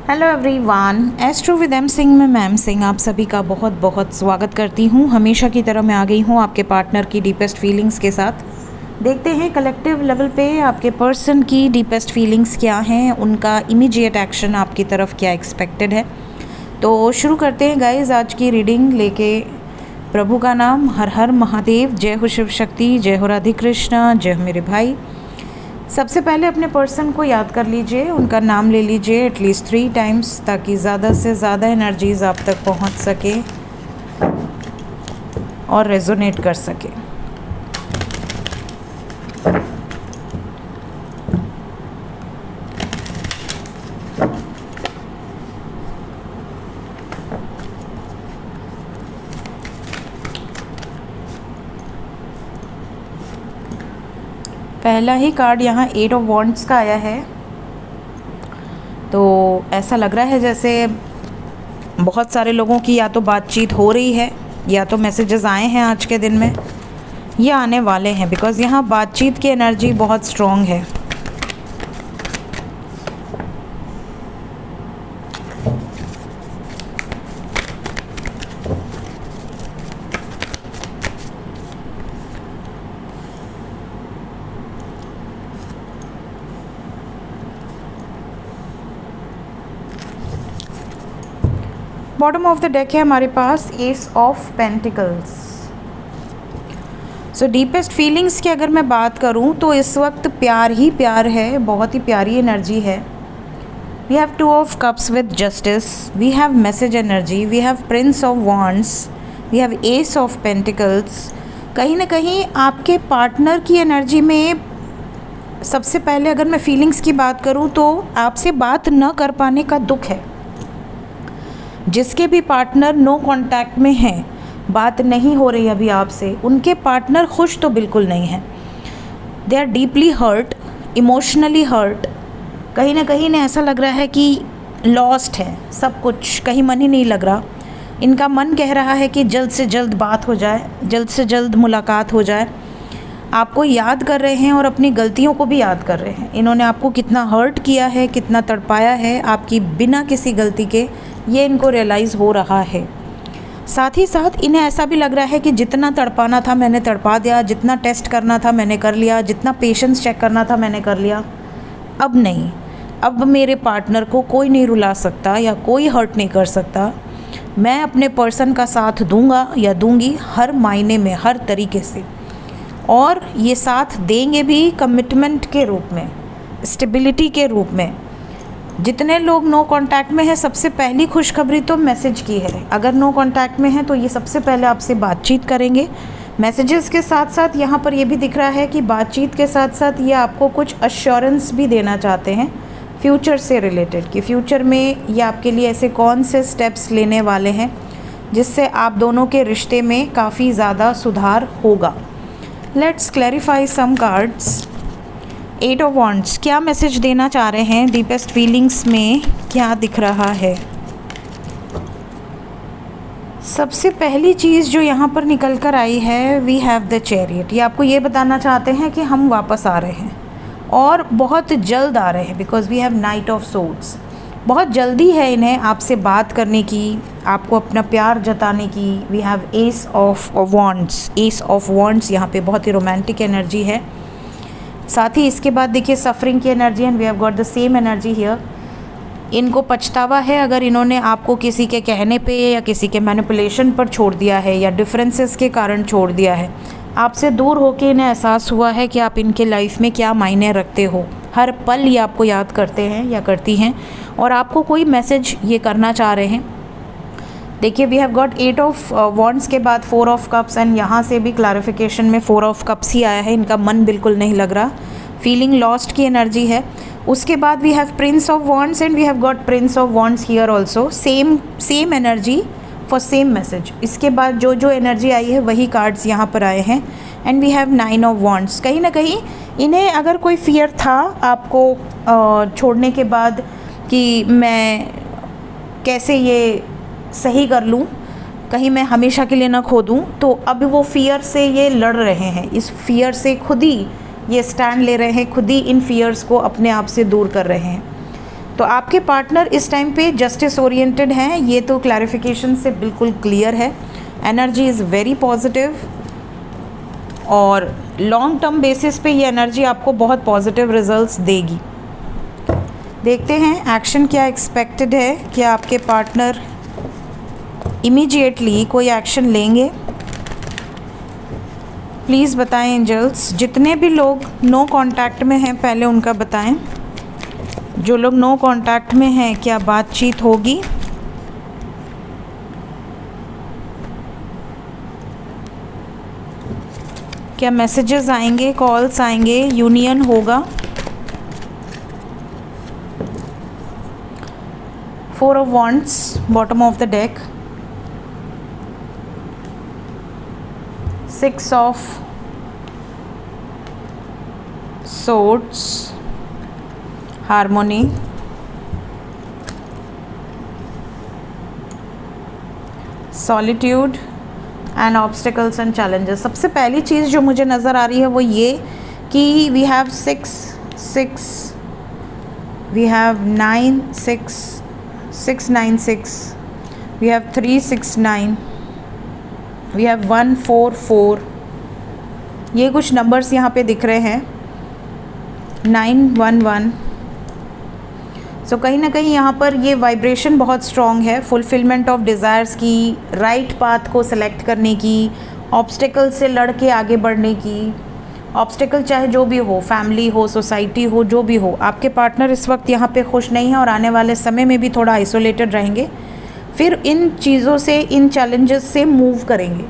Hello everyone, astro with M Singh में ma'am Singh आप सभी का बहुत बहुत स्वागत करती हूँ। हमेशा की तरह मैं आ गई हूँ आपके पार्टनर की डीपेस्ट फीलिंग्स के साथ। देखते हैं कलेक्टिव लेवल पे आपके पर्सन की डीपेस्ट फीलिंग्स क्या हैं, उनका इमीडिएट एक्शन आपकी तरफ क्या एक्सपेक्टेड है। तो शुरू करते हैं गाइज आज की रीडिंग लेके। प्रभु का नाम हर हर महादेव, जय हो शिव शक्ति, जय हो राधे कृष्णा, जय हो मेरे भाई। सबसे पहले अपने पर्सन को याद कर लीजिए, उनका नाम ले लीजिए एटलीस्ट 3 टाइम्स ताकि ज़्यादा से ज़्यादा एनर्जीज आप तक पहुंच सके और रेजोनेट कर सके। पहला ही कार्ड यहाँ 8 ऑफ वॉन्ड्स का आया है। तो ऐसा लग रहा है जैसे बहुत सारे लोगों की या तो बातचीत हो रही है या तो मैसेजेस आए हैं आज के दिन में या आने वाले हैं, बिकॉज़ यहाँ बातचीत की एनर्जी बहुत स्ट्रॉन्ग है। बॉटम ऑफ द डेक है हमारे पास ace of pentacles. So deepest feelings की अगर मैं बात करूं तो इस वक्त प्यार ही प्यार है, बहुत ही प्यारी एनर्जी है। We have 2 of cups with justice, we have message energy, we have prince of wands, we have ace of pentacles. कहीं ना कहीं आपके पार्टनर की एनर्जी में सबसे पहले अगर मैं फीलिंग्स की बात करूं तो आपसे बात न कर पाने का दुख है। जिसके भी पार्टनर नो कांटेक्ट में हैं, बात नहीं हो रही अभी आपसे, उनके पार्टनर खुश तो बिल्कुल नहीं हैं। They are deeply hurt, emotionally hurt. कहीं ना कहीं इन्हें ऐसा लग रहा है कि लॉस्ट है सब कुछ, कहीं मन ही नहीं लग रहा। इनका मन कह रहा है कि जल्द से जल्द बात हो जाए, जल्द से जल्द मुलाकात हो जाए। आपको याद कर रहे हैं और अपनी गलतियों को भी याद कर रहे हैं। इन्होंने आपको कितना हर्ट किया है, कितना तड़पाया है आपकी बिना किसी गलती के, ये इनको रियलाइज़ हो रहा है। साथ ही साथ इन्हें ऐसा भी लग रहा है कि जितना तड़पाना था मैंने तड़पा दिया, जितना टेस्ट करना था मैंने कर लिया, जितना पेशेंस चेक करना था मैंने कर लिया। अब नहीं, अब मेरे पार्टनर को कोई नहीं रुला सकता या कोई हर्ट नहीं कर सकता। मैं अपने पर्सन का साथ दूंगा या दूंगी हर मायने में, हर तरीके से, और ये साथ देंगे भी कमिटमेंट के रूप में, स्टेबिलिटी के रूप में। जितने लोग नो कांटेक्ट में हैं, सबसे पहली खुशखबरी तो मैसेज की है। अगर नो कांटेक्ट में हैं तो ये सबसे पहले आपसे बातचीत करेंगे। मैसेजेस के साथ साथ यहाँ पर ये भी दिख रहा है कि बातचीत के साथ साथ ये आपको कुछ अश्योरेंस भी देना चाहते हैं फ्यूचर से रिलेटेड, कि फ्यूचर में ये आपके लिए ऐसे कौन से स्टेप्स लेने वाले हैं जिससे आप दोनों के रिश्ते में काफ़ी ज़्यादा सुधार होगा। Let's clarify some cards. 8 of wands क्या मैसेज देना चाह रहे हैं, डीपेस्ट फीलिंग्स में क्या दिख रहा है। सबसे पहली चीज़ जो यहाँ पर निकल कर आई है, वी हैव द चैरियट। ये आपको ये बताना चाहते हैं कि हम वापस आ रहे हैं और बहुत जल्द आ रहे हैं, because we have knight of swords. बहुत जल्दी है इन्हें आपसे बात करने की, आपको अपना प्यार जताने की। We have ace of wands. Ace of wands यहाँ पे बहुत ही रोमांटिक एनर्जी है। साथ ही इसके बाद देखिए सफरिंग की energy, and we have got the same energy here. इनको पछतावा है अगर इन्होंने आपको किसी के कहने पे या किसी के मैनिपुलेशन पर छोड़ दिया है या डिफरेंसेस के कारण छोड़ दिया है। आपसे दूर होके इन्हें एहसास हुआ है कि आप इनके लाइफ में क्या मायने रखते हो। हर पल ये आपको याद करते हैं या करती हैं और आपको कोई मैसेज ये करना चाह रहे हैं। देखिए we have got 8 of wands के बाद 4 ऑफ कप्स, एंड यहाँ से भी क्लैरिफिकेशन में 4 ऑफ कप्स ही आया है। इनका मन बिल्कुल नहीं लग रहा, फीलिंग लॉस्ट की एनर्जी है। उसके बाद we have prince of wands and we have got prince of wands here also. Same energy for same message. इसके बाद जो जो एनर्जी आई है वही कार्ड्स यहाँ पर आए हैं, and we have 9 of wands. कहीं ना कहीं इन्हें अगर कोई फियर था आपको छोड़ने के बाद कि मैं कैसे ये सही कर लूँ, कहीं मैं हमेशा के लिए ना खो दूँ, तो अब वो फियर से ये लड़ रहे हैं। इस फियर से खुद ही ये स्टैंड ले रहे हैं, खुद ही इन फियर्स को अपने आप से दूर कर रहे हैं। तो आपके पार्टनर इस टाइम पे जस्टिस ओरिएंटेड हैं, ये तो क्लैरिफिकेशन से बिल्कुल क्लियर है। एनर्जी इज़ वेरी पॉजिटिव और लॉन्ग टर्म बेसिस पे ये एनर्जी आपको बहुत पॉजिटिव रिजल्ट्स देगी। देखते हैं एक्शन क्या एक्सपेक्टेड है, क्या आपके पार्टनर इमीडिएटली कोई एक्शन लेंगे। प्लीज़ बताएं एंजल्स, जितने भी लोग नो कांटेक्ट में हैं पहले उनका बताएं। जो लोग नो कांटेक्ट में हैं क्या बातचीत होगी? क्या मैसेजेस आएंगे, कॉल्स आएंगे, यूनियन होगा? 4 of Wands, bottom of the deck, 6 of Swords, harmony, solitude and obstacles and challenges. सबसे पहली चीज़ जो मुझे नज़र आ रही है वो ये कि we have 6, we have 9, 6, 9, 6, we have 3, 6, 9, we have 1, 4, 4। ये कुछ नंबर्स यहाँ पे दिख रहे हैं, 9, 1, 1। सो कहीं ना कहीं यहाँ पर ये वाइब्रेशन बहुत स्ट्रॉन्ग है, फुलफिलमेंट ऑफ डिज़ायर्स की, राइट पाथ को सिलेक्ट करने की, ऑब्स्टिकल से लड़ के आगे बढ़ने की। ऑब्स्टिकल चाहे जो भी हो, फैमिली हो, सोसाइटी हो, जो भी हो, आपके पार्टनर इस वक्त यहाँ पे खुश नहीं है और आने वाले समय में भी थोड़ा आइसोलेटेड रहेंगे। फिर इन चीज़ों से, इन चैलेंजेस से मूव करेंगे।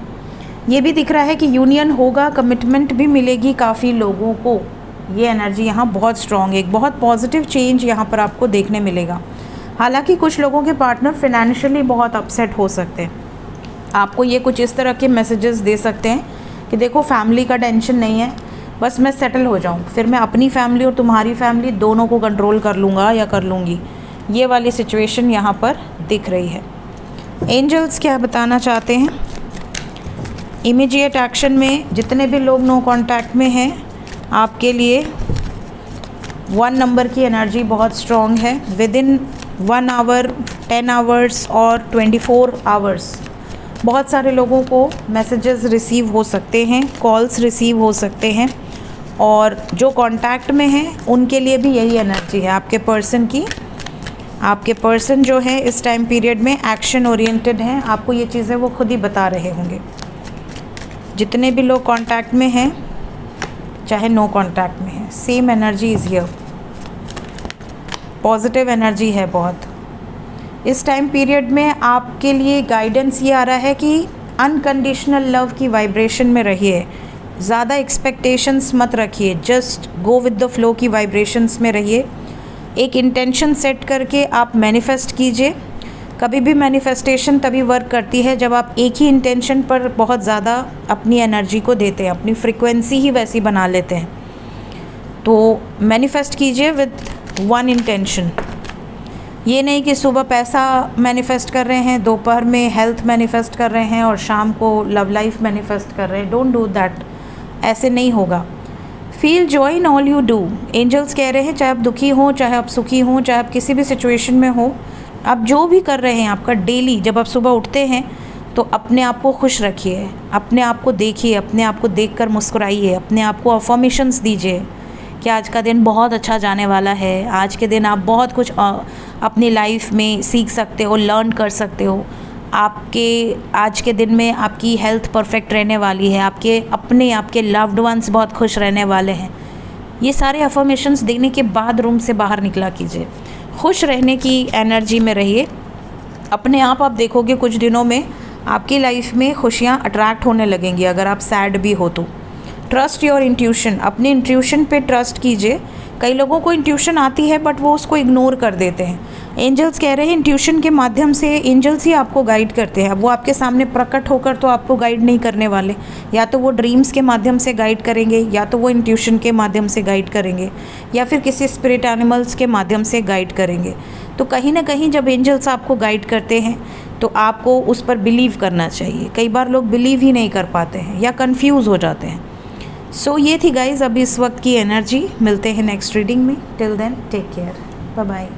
ये भी दिख रहा है कि यूनियन होगा, कमिटमेंट भी मिलेगी काफ़ी लोगों को। ये एनर्जी यहाँ बहुत स्ट्रॉन्ग है, एक बहुत पॉजिटिव चेंज यहाँ पर आपको देखने मिलेगा। हालांकि कुछ लोगों के पार्टनर फिनेंशियली बहुत अपसेट हो सकते हैं। आपको ये कुछ इस तरह के मैसेजेस दे सकते हैं कि देखो फैमिली का टेंशन नहीं है, बस मैं सेटल हो जाऊँ, फिर मैं अपनी फैमिली और तुम्हारी फैमिली दोनों को कंट्रोल कर लूँगा या कर लूँगी। ये वाली सिचुएशन यहाँ पर दिख रही है। एंजल्स क्या बताना चाहते हैं? इमीडिएट एक्शन में जितने भी लोग नो कांटेक्ट में हैं, आपके लिए 1 नंबर की एनर्जी बहुत स्ट्रॉन्ग है। विद इन 1 आवर, 10 आवर्स और 24 आवर्स बहुत सारे लोगों को मैसेजेस रिसीव हो सकते हैं, कॉल्स रिसीव हो सकते हैं। और जो कांटेक्ट में हैं उनके लिए भी यही एनर्जी है आपके पर्सन की। आपके पर्सन जो है इस टाइम पीरियड में एक्शन ओरिएंटेड हैं, आपको ये चीज़ें वो खुद ही बता रहे होंगे। जितने भी लोग कांटेक्ट में हैं चाहे नो कांटेक्ट में है, same energy is here, positive energy है बहुत। इस टाइम पीरियड में आपके लिए गाइडेंस ये आ रहा है कि अनकंडीशनल लव की वाइब्रेशन में रहिए, ज़्यादा एक्सपेक्टेशंस मत रखिए, just go with the flow की वाइब्रेशंस में रहिए। एक इंटेंशन सेट करके आप मैनिफेस्ट कीजिए। कभी भी मैनिफेस्टेशन तभी वर्क करती है जब आप एक ही इंटेंशन पर बहुत ज़्यादा अपनी एनर्जी को देते हैं, अपनी फ्रिक्वेंसी ही वैसी बना लेते हैं। तो मैनिफेस्ट कीजिए विद 1 इंटेंशन। ये नहीं कि सुबह पैसा मैनिफेस्ट कर रहे हैं, दोपहर में हेल्थ मैनिफेस्ट कर रहे हैं और शाम को लव लाइफ मैनिफेस्ट कर रहे हैं। डोंट डू दैट, ऐसे नहीं होगा। Feel joy in all you do. Angels कह रहे हैं चाहे आप दुखी हों, चाहे आप सुखी हों, चाहे आप किसी भी सिचुएशन में हो, आप जो भी कर रहे हैं आपका डेली, जब आप सुबह उठते हैं तो अपने आप को खुश रखिए, अपने आप को देखिए, अपने आप को देखकर मुस्कुराइए, अपने आप को अफर्मेशंस दीजिए कि आज का दिन बहुत अच्छा जाने वाला है। आज के दिन आप बहुत कुछ अपनी लाइफ में सीख सकते हो, लर्न कर सकते हो। आपके आज के दिन में आपकी हेल्थ परफेक्ट रहने वाली है, आपके लव्ड वंस बहुत खुश रहने वाले हैं। ये सारे अफर्मेशंस देने के बाद रूम से बाहर निकला कीजिए, खुश रहने की एनर्जी में रहिए। अपने आप देखोगे कुछ दिनों में आपकी लाइफ में खुशियाँ अट्रैक्ट होने लगेंगी। अगर आप सैड भी हो तो ट्रस्ट योर इंट्यूशन, अपने इंट्यूशन पे ट्रस्ट कीजिए। कई लोगों को इंट्यूशन आती है बट वो उसको इग्नोर कर देते हैं। एंजल्स कह रहे हैं इंट्यूशन के माध्यम से एंजल्स ही आपको गाइड करते हैं। वो आपके सामने प्रकट होकर तो आपको गाइड नहीं करने वाले, या तो वो ड्रीम्स के माध्यम से गाइड करेंगे, या तो वो इंट्यूशन के माध्यम से गाइड करेंगे, या फिर किसी स्पिरिट एनिमल्स के माध्यम से गाइड करेंगे। तो कहीं ना कहीं जब एंजल्स आपको गाइड करते हैं तो आपको उस पर बिलीव करना चाहिए। कई बार लोग बिलीव ही नहीं कर पाते हैं या कन्फ्यूज़ हो जाते हैं। सो ये थी गाइज़ अभी इस वक्त की एनर्जी। मिलते हैं नेक्स्ट रीडिंग में। Till then take care, bye bye.